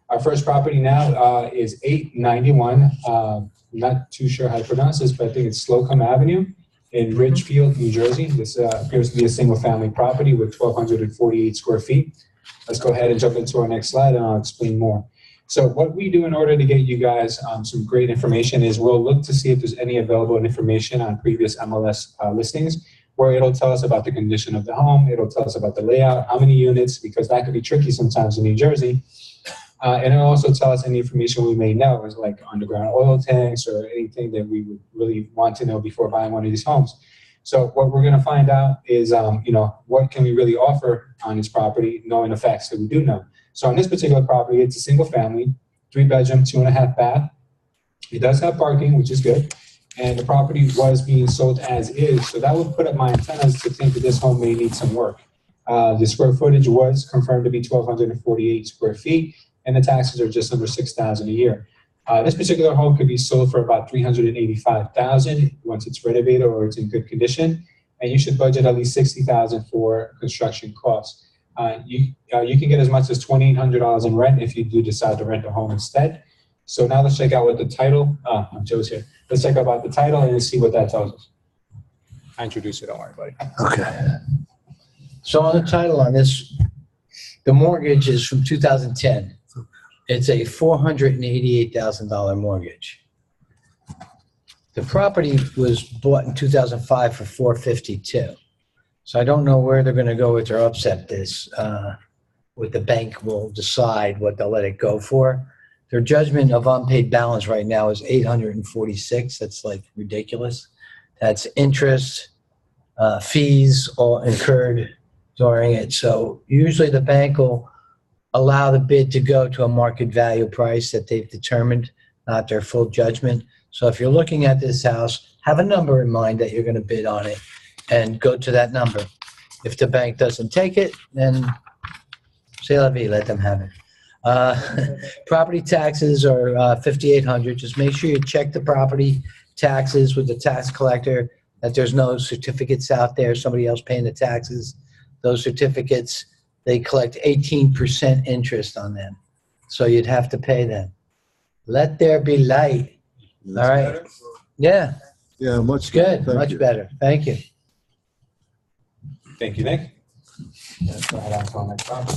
Our first property now is 891. Not too sure how to pronounce this, but I think it's SLOCUM Avenue in Ridgefield, New Jersey. This appears to be a single-family property with 1,248 square feet. Let's go ahead and jump into our next slide, and I'll explain more. So what we do in order to get you guys some great information is we'll look to see if there's any available information on previous MLS listings, where it'll tell us about the condition of the home, it'll tell us about the layout, how many units, because that could be tricky sometimes in New Jersey. And it'll also tell us any information we may know, as like underground oil tanks or anything that we would really want to know before buying one of these homes. So what we're going to find out is, what can we really offer on this property, knowing the facts that we do know. So on this particular property, it's a single family, 3-bedroom, 2.5 bath. It does have parking, which is good. And the property was being sold as is. So that would put up my antennas to think that this home may need some work. The square footage was confirmed to be 1,248 square feet, and the taxes are just under $6,000 a year. This particular home could be sold for about $385,000 once it's renovated or it's in good condition, and you should budget at least $60,000 for construction costs. You can get as much as $2,800 in rent if you do decide to rent a home instead. So now let's check out what the title. Joe's here. Let's check out about the title and see what that tells us. I introduced it. Don't worry, buddy. Okay. So on the title on this, the mortgage is from 2010. It's a $488,000 mortgage. The property was bought in 2005 for $452,000. So I don't know where they're going to go with their upset this. With the bank will decide what they'll let it go for. Their judgment of unpaid balance right now is $846,000. That's like ridiculous. That's interest, fees all incurred during it. So usually the bank will allow the bid to go to a market value price that they've determined, not their full judgment. So if you're looking at this house, have a number in mind that you're going to bid on it and go to that number. If the bank doesn't take it, then c'est la vie, let them have it. Property taxes are $5,800. Just make sure you check the property taxes with the tax collector, that there's no certificates out there, somebody else paying the taxes. Those certificates, they collect 18% interest on them. So you'd have to pay them. Let there be light. That's all right. better? Yeah. Yeah, much Good. Thank Much you. better. Thank you. Thank you, Nick. Let's go ahead on to our next topic.